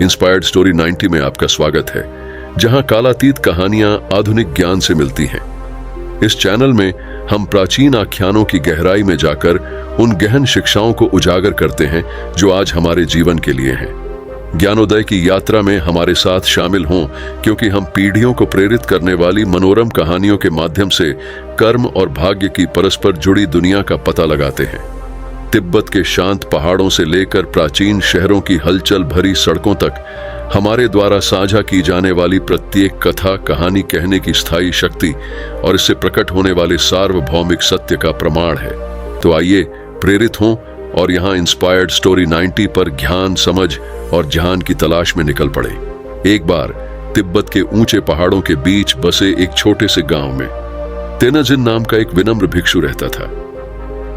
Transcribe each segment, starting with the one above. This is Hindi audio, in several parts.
इंस्पायर्ड स्टोरी 90 में आपका स्वागत है, जहां कालातीत कहानियां आधुनिक ज्ञान से मिलती हैं। इस चैनल में हम प्राचीन आख्यानों की गहराई में जाकर उन गहन शिक्षाओं को उजागर करते हैं जो आज हमारे जीवन के लिए हैं। ज्ञानोदय की यात्रा में हमारे साथ शामिल हों, क्योंकि हम पीढ़ियों को प्रेरित करने वाली मनोरम कहानियों के माध्यम से कर्म और भाग्य की परस्पर जुड़ी दुनिया का पता लगाते हैं। तिब्बत के शांत पहाड़ों से लेकर प्राचीन शहरों की हलचल भरी सड़कों तक हमारे द्वारा साझा की जाने वाली प्रत्येक कथा कहानी कहने की स्थायी शक्ति और इससे प्रकट होने वाले सार्वभौमिक सत्य का प्रमाण है। तो आइए प्रेरित हों और यहाँ इंस्पायर्ड स्टोरी 90 पर ज्ञान, समझ और जहान की तलाश में निकल पड़े। एक बार तिब्बत के ऊंचे पहाड़ों के बीच बसे एक छोटे से गांव में तेनाजिन नाम का एक विनम्र भिक्षु रहता था।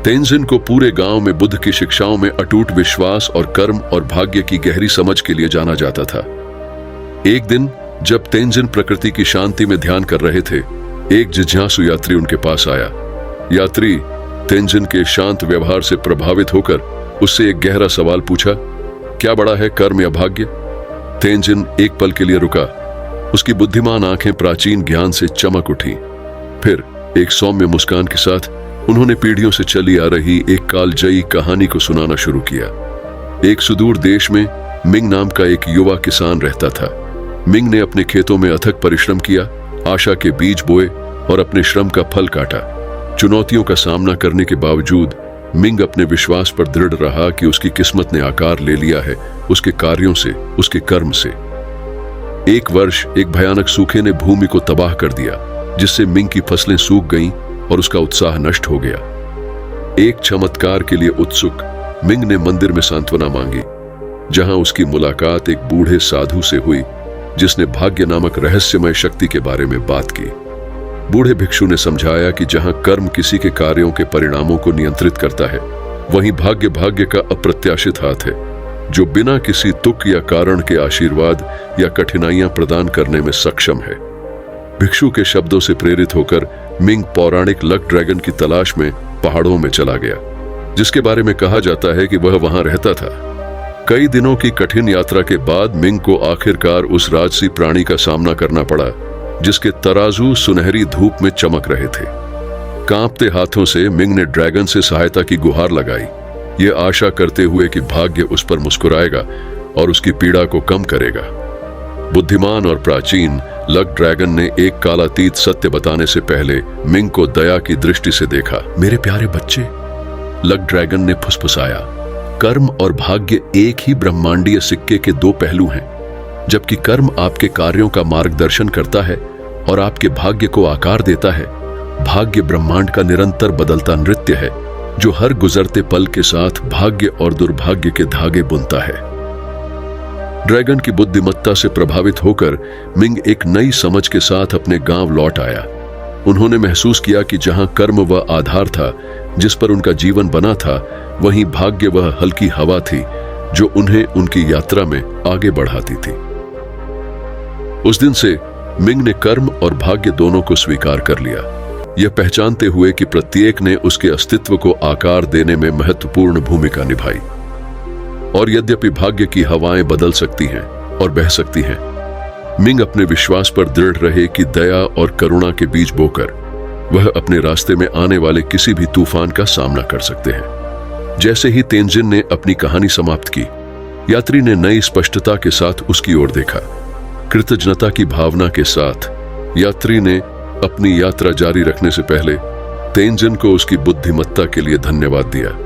तेंजिन को पूरे गांव में बुद्ध की शिक्षाओं में अटूट विश्वास और कर्म और भाग्य की गहरी समझ के लिए जाना जाता था। एक दिन जब तेंजिन प्रकृति की शांति में ध्यान कर रहे थे, एक जिज्ञासु यात्री उनके पास आया। यात्री तेंजिन के शांत व्यवहार से प्रभावित होकर उससे एक गहरा सवाल पूछा, क्या बड़ा है, कर्म या भाग्य? तेंजिन एक पल के लिए रुका। उसकी बुद्धिमान आंखें प्राचीन ज्ञान से चमक उठी। फिर एक सौम्य मुस्कान के साथ उन्होंने पीढ़ियों से चली आ रही एक कालजयी कहानी को सुनाना शुरू किया। एक सुदूर देश में मिंग नाम का एक युवा किसान रहता था। मिंग ने अपने खेतों में अथक परिश्रम किया, आशा के बीज बोए और अपने श्रम का फल काटा। चुनौतियों का सामना करने के बावजूद मिंग अपने विश्वास पर दृढ़ रहा कि उसकी किस्मत ने आकार ले लिया है, उसके कार्यों से, उसके कर्म से। एक वर्ष एक भयानक सूखे ने भूमि को तबाह कर दिया, जिससे मिंग की फसलें सूख गईं और उसका उत्साह नष्ट हो गया। एक चमत्कार के लिए उत्सुक मिंग ने मंदिर में सांत्वना मांगी, जहां उसकी मुलाकात एक बूढ़े साधु से हुई जिसने भाग्य नामक रहस्यमय शक्ति के बारे में बात की। बूढ़े भिक्षु ने समझाया कि जहां कर्म किसी के कार्यों के परिणामों को नियंत्रित करता है, वहीं भाग्य का अप्रत्याशित हाथ है, जो बिना किसी तुक या कारण के आशीर्वाद या कठिनाइयां प्रदान करने में सक्षम है। भिक्षु के शब्दों से प्रेरित होकर मिंग पौराणिक लक ड्रैगन की तलाश में पहाड़ों में चला गया, जिसके बारे में कहा जाता है कि वह वहां रहता था। कई दिनों की कठिन यात्रा के बाद मिंग को आखिरकार उस राजसी प्राणी का सामना करना पड़ा, जिसके तराजू सुनहरी धूप में चमक रहे थे। कांपते हाथों से मिंग ने ड्रैगन से सहायता की गुहार लगाई, ये आशा करते हुए कि भाग्य उस पर मुस्कुराएगा और उसकी पीड़ा को कम करेगा। बुद्धिमान और प्राचीन लक ड्रैगन ने एक कालातीत सत्य बताने से पहले मिंग को दया की दृष्टि से देखा। मेरे प्यारे बच्चे, लक ड्रैगन ने फुसफुसाया, कर्म और भाग्य एक ही ब्रह्मांडीय सिक्के के दो पहलू हैं। जबकि कर्म आपके कार्यों का मार्गदर्शन करता है और आपके भाग्य को आकार देता है, भाग्य ब्रह्मांड का निरंतर बदलता नृत्य है, जो हर गुजरते पल के साथ भाग्य और दुर्भाग्य के धागे बुनता है। ड्रैगन की बुद्धिमत्ता से प्रभावित होकर मिंग एक नई समझ के साथ अपने गांव लौट आया। उन्होंने महसूस किया कि जहां कर्म वह आधार था जिस पर उनका जीवन बना था, वहीं भाग्य वह हल्की हवा थी जो उन्हें उनकी यात्रा में आगे बढ़ाती थी। उस दिन से मिंग ने कर्म और भाग्य दोनों को स्वीकार कर लिया, यह पहचानते हुए कि प्रत्येक ने उसके अस्तित्व को आकार देने में महत्वपूर्ण भूमिका निभाई। और यद्यपि भाग्य की हवाएं बदल सकती हैं और बह सकती हैं, मिंग अपने विश्वास पर दृढ़ रहे कि दया और करुणा के बीज बोकर वह अपने रास्ते में आने वाले किसी भी तूफान का सामना कर सकते हैं। जैसे ही तेंजिन ने अपनी कहानी समाप्त की, यात्री ने नई स्पष्टता के साथ उसकी ओर देखा। कृतज्ञता की भावना के साथ यात्री ने अपनी यात्रा जारी रखने से पहले तेंजिन को उसकी बुद्धिमत्ता के लिए धन्यवाद दिया।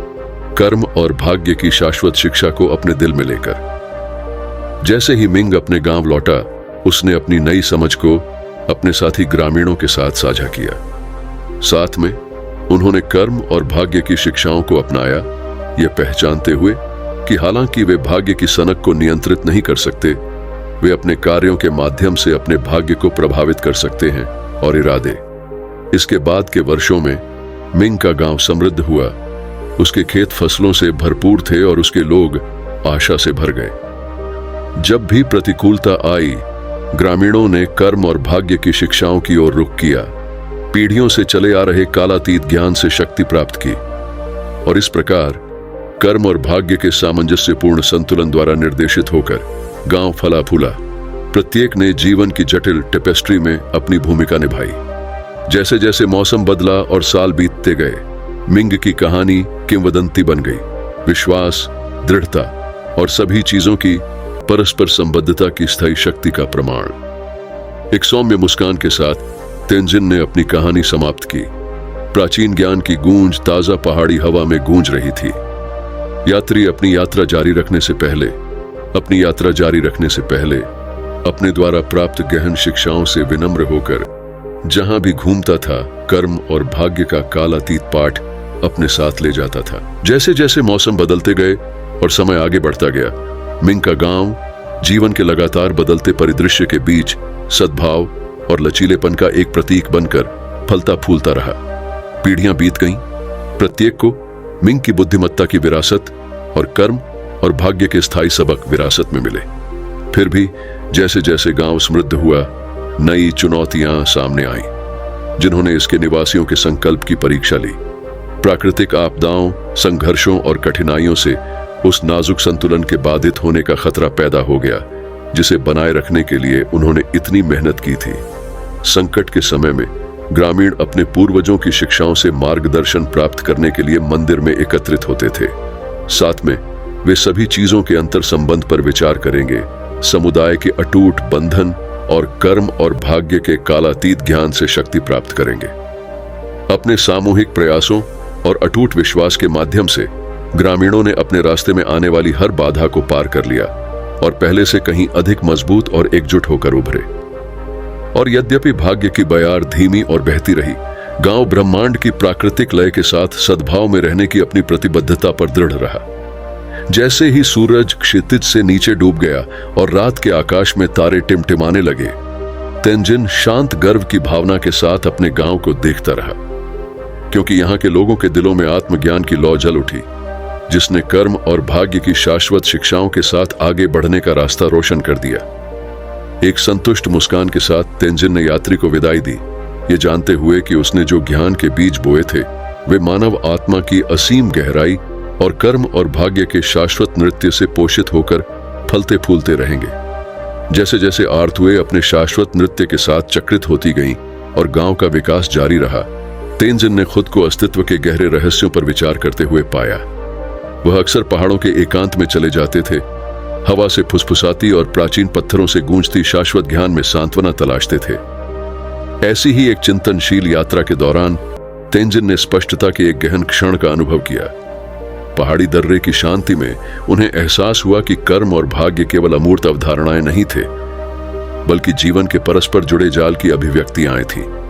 कर्म और भाग्य की शाश्वत शिक्षा को अपने दिल में लेकर जैसे ही मिंग अपने गांव लौटा, उसने अपनी नई समझ को अपने साथी ग्रामीणों के साथ साझा किया। साथ में उन्होंने कर्म और भाग्य की शिक्षाओं को अपनाया, यह पहचानते हुए कि हालांकि वे भाग्य की सनक को नियंत्रित नहीं कर सकते, वे अपने कार्यों के माध्यम से अपने भाग्य को प्रभावित कर सकते हैं और इरादे। इसके बाद के वर्षों में मिंग का गांव समृद्ध हुआ। उसके खेत फसलों से भरपूर थे और उसके लोग आशा से भर गए। जब भी प्रतिकूलता आई, ग्रामीणों ने कर्म और भाग्य की शिक्षाओं की ओर रुख किया, पीढ़ियों से चले आ रहे कालातीत ज्ञान से शक्ति प्राप्त की, और इस प्रकार कर्म और भाग्य के सामंजस्यपूर्ण संतुलन द्वारा निर्देशित होकर गांव फला फूला। प्रत्येक ने जीवन की जटिल टेपेस्ट्री में अपनी भूमिका निभाई। जैसे जैसे मौसम बदला और साल बीतते गए, मिंग की कहानी किंवदंती बन गई। विश्वास, दृढ़ता और सभी चीजों की परस्पर संबद्धता की स्थायी शक्ति का प्रमाण। एक सौम्य मुस्कान के साथ तेंजिन ने अपनी कहानी समाप्त की। प्राचीन ज्ञान की गूंज ताजा पहाड़ी हवा में गूंज रही थी। यात्री अपनी यात्रा जारी रखने से पहले अपने द्वारा प्राप्त गहन शिक्षाओं से विनम्र होकर जहां भी घूमता था, कर्म और भाग्य का कालातीत पाठ अपने साथ ले जाता था। जैसे जैसे मौसम बदलते गए और समय आगे बढ़ता गया, मिंग का गांव जीवन के लगातार बदलते परिदृश्य के बीच सद्भाव और लचीलेपन का एक प्रतीक बनकर फलता फूलता रहा। पीढ़ियां बीत गईं, प्रत्येक को मिंग की बुद्धिमत्ता की विरासत और कर्म और भाग्य के स्थायी सबक विरासत में मिले। फिर भी जैसे जैसे गांव समृद्ध हुआ, नई चुनौतियां सामने आईं, जिन्होंने इसके निवासियों के संकल्प की परीक्षा ली। प्राकृतिक आपदाओं, संघर्षों और कठिनाइयों से उस नाजुक संतुलन के बाधित होने का खतरा पैदा हो गया, जिसे बनाए रखने के लिए उन्होंने इतनी मेहनत की थी। संकट के समय में ग्रामीण अपने पूर्वजों की शिक्षाओं से मार्गदर्शन प्राप्त करने के लिए मंदिर में एकत्रित होते थे। साथ में वे सभी चीजों के अंतर संबंध पर विचार करेंगे, समुदाय के अटूट बंधन और कर्म और भाग्य के कालातीत ज्ञान से शक्ति प्राप्त करेंगे। अपने सामूहिक प्रयासों और अटूट विश्वास के माध्यम से ग्रामीणों ने अपने रास्ते में आने वाली हर बाधा को पार कर लिया और पहले से कहीं अधिक मजबूत और एकजुट होकर उभरे। और यद्यपि भाग्य की बयार धीमी और बहती रही, गांव ब्रह्मांड की प्राकृतिक लय के साथ सद्भाव में रहने की अपनी प्रतिबद्धता पर दृढ़ रहा। जैसे ही सूरज क्षितिज से नीचे डूब गया और रात के आकाश में तारे टिमटिमाने लगे, तेंजिन शांत गर्व की भावना के साथ अपने गांव को देखता रहा, क्योंकि यहाँ के लोगों के दिलों में आत्मज्ञान की लौ जल उठी, जिसने कर्म और भाग्य की शाश्वत शिक्षाओं के साथ आगे बढ़ने का रास्ता रोशन कर दिया। एक संतुष्ट मुस्कान के साथ तेंजिन ने यात्री को विदाई दी, ये जानते हुए कि उसने जो ज्ञान के बीज बोए थे वे मानव आत्मा की असीम गहराई और कर्म और भाग्य के शाश्वत नृत्य से पोषित होकर फलते फूलते रहेंगे। जैसे जैसे आरतुएं अपने शाश्वत नृत्य के साथ चक्रित होती गईं और गांव का विकास जारी रहा, तेंजिन ने खुद को अस्तित्व के गहरे रहस्यों पर विचार करते हुए पाया। वह अक्सर पहाड़ों के एकांत में चले जाते थे, हवा से फुसफुसाती और प्राचीन पत्थरों से गूंजती शाश्वत ज्ञान में सांत्वना तलाशते थे। ऐसी ही एक चिंतनशील यात्रा के दौरान तेंजिन ने स्पष्टता के एक गहन क्षण का अनुभव किया। पहाड़ी दर्रे की शांति में उन्हें एहसास हुआ कि कर्म और भाग्य केवल अमूर्त अवधारणाएं नहीं थे, बल्कि जीवन के परस्पर जुड़े जाल की अभिव्यक्तियां थीं।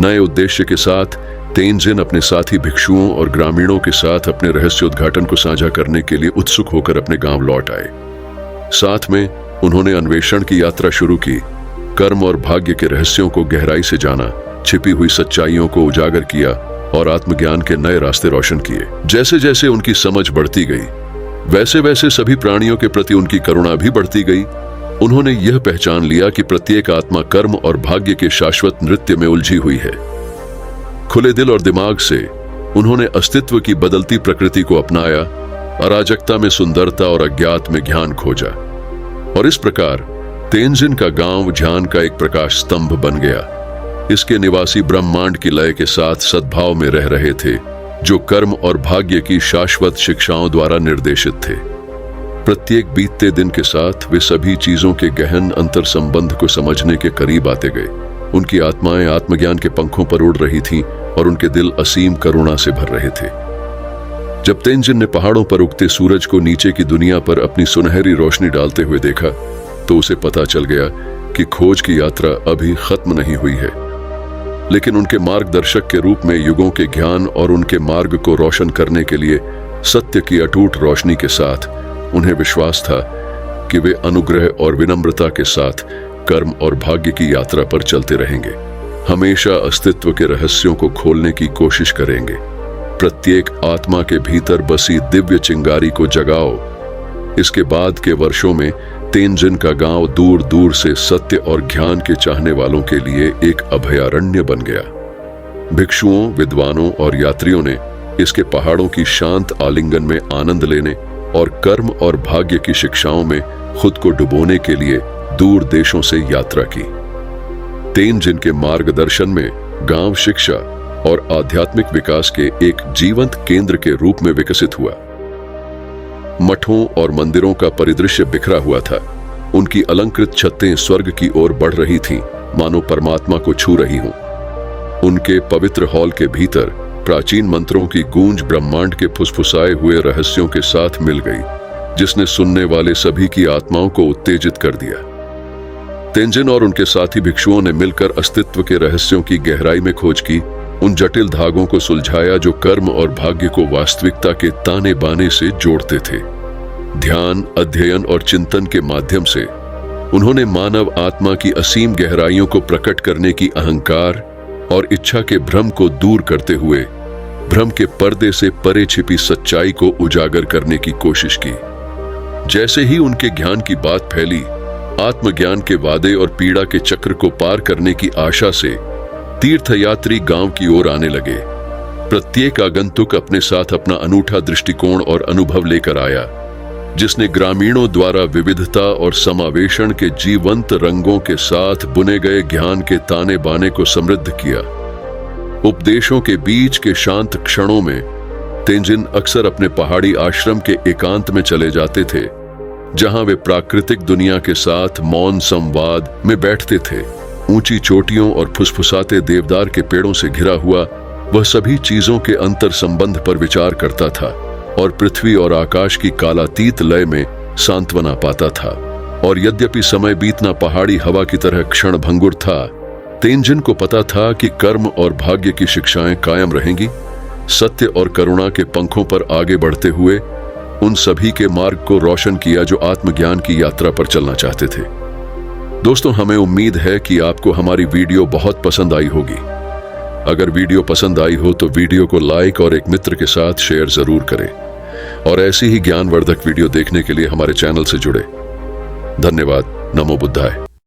नए उद्देश्य के साथ तेंजिन अपने साथी भिक्षुओं और ग्रामीणों के साथ अपने रहस्योद्घाटन को साझा करने के लिए उत्सुक होकर अपने गांव लौट आए। साथ में उन्होंने अन्वेषण की यात्रा शुरू की, कर्म और भाग्य के रहस्यों को गहराई से जाना, छिपी हुई सच्चाइयों को उजागर किया और आत्मज्ञान के नए रास्ते रोशन किए। जैसे जैसे उनकी समझ बढ़ती गई, वैसे वैसे सभी प्राणियों के प्रति उनकी करुणा भी बढ़ती गई। उन्होंने यह पहचान लिया कि प्रत्येक आत्मा कर्म और भाग्य के शाश्वत नृत्य में उलझी हुई है। खुले दिल और दिमाग से उन्होंने अस्तित्व की बदलती प्रकृति को अपनाया, अराजकता में सुंदरता और अज्ञात में ज्ञान खोजा। और इस प्रकार तेंजिन का गांव ज्ञान का एक प्रकाश स्तंभ बन गया। इसके निवासी ब्रह्मांड की लय के साथ सद्भाव में रह रहे थे, जो कर्म और भाग्य की शाश्वत शिक्षाओं द्वारा निर्देशित थे। प्रत्येक बीतते दिन के साथ वे सभी चीजों के गहन अंतर संबंध को समझने के करीब आते गए। उनकी आत्माएं आत्मज्ञान के पंखों पर उड़ रही थीं और उनके दिल असीम करुणा से भर रहे थे। जब तेंजिन ने पहाड़ों पर उगते सूरज को नीचे की दुनिया पर अपनी सुनहरी रोशनी डालते हुए देखा, तो उसे पता चल गया कि खोज की यात्रा अभी खत्म नहीं हुई है, लेकिन उनके मार्गदर्शक के रूप में युगों के ज्ञान और उनके मार्ग को रोशन करने के लिए सत्य की अटूट रोशनी के साथ उन्हें विश्वास था कि वे अनुग्रह और विनम्रता के साथ कर्म और भाग्य की यात्रा पर चलते रहेंगे, हमेशा अस्तित्व के रहस्यों को खोलने की कोशिश करेंगे। प्रत्येक आत्मा के भीतर बसी दिव्य चिंगारी को जगाओ। इसके बाद के वर्षों में तेंजिन का गांव दूर दूर से सत्य और ज्ञान के चाहने वालों के लिए एक अभयारण्य बन गया। भिक्षुओं, विद्वानों और यात्रियों ने इसके पहाड़ों की शांत आलिंगन में आनंद लेने और कर्म और भाग्य की शिक्षाओं में खुद को डुबोने के लिए दूर देशों से यात्रा की। तेंजिन के मार्गदर्शन में गांव शिक्षा और आध्यात्मिक विकास के एक जीवंत केंद्र के रूप में विकसित हुआ। मठों और मंदिरों का परिदृश्य बिखरा हुआ था। उनकी अलंकृत छतें स्वर्ग की ओर बढ़ रही थीं, मानो परमात्मा को छू रही हों। उनके पवित्र हॉल के भीतर प्राचीन मंत्रों की गूंज ब्रह्मांड के फुसफुसाए हुए रहस्यों के साथ मिल गई, जिसने सुनने वाले सभी की आत्माओं को उत्तेजित कर दिया। तेंजिन और उनके साथी भिक्षुओं ने मिलकर अस्तित्व के रहस्यों की गहराई में खोज की, उन जटिल धागों को सुलझाया जो कर्म और भाग्य को वास्तविकता के ताने बाने से जोड़ते थे। ध्यान, अध्ययन और चिंतन के माध्यम से उन्होंने मानव आत्मा की असीम गहराइयों को प्रकट करने की अहंकार और इच्छा के भ्रम को दूर करते हुए भ्रम के पर्दे से परे छिपी सच्चाई को उजागर करने की कोशिश की। जैसे ही उनके ज्ञान की बात फैली, आत्मज्ञान के वादे और पीड़ा के चक्र को पार करने की आशा से तीर्थयात्री गांव की ओर आने लगे। प्रत्येक आगंतुक अपने साथ अपना अनूठा दृष्टिकोण और अनुभव लेकर आया, जिसने ग्रामीणों द्वारा विविधता और समावेशन के जीवंत रंगों के साथ बुने गए ज्ञान के ताने बाने को समृद्ध किया। उपदेशों के बीच के शांत क्षणों में तेंजिन अक्सर अपने पहाड़ी आश्रम के एकांत में चले जाते थे, जहां वे प्राकृतिक दुनिया के साथ मौन संवाद में बैठते थे। ऊंची चोटियों और फुसफुसाते देवदार के पेड़ों से घिरा हुआ वह सभी चीजों के अंतर संबंध पर विचार करता था और पृथ्वी और आकाश की कालातीत लय में सांत्वना पाता था। और यद्यपि समय बीतना पहाड़ी हवा की तरह क्षण भंगुर था, तेंजिन को पता था कि कर्म और भाग्य की शिक्षाएं कायम रहेंगी। सत्य और करुणा के पंखों पर आगे बढ़ते हुए उन सभी के मार्ग को रोशन किया जो आत्मज्ञान की यात्रा पर चलना चाहते थे। दोस्तों, हमें उम्मीद है कि आपको हमारी वीडियो बहुत पसंद आई होगी। अगर वीडियो पसंद आई हो तो वीडियो को लाइक और एक मित्र के साथ शेयर जरूर करें और ऐसी ही ज्ञानवर्धक वीडियो देखने के लिए हमारे चैनल से जुड़े। धन्यवाद। नमो बुद्धाय।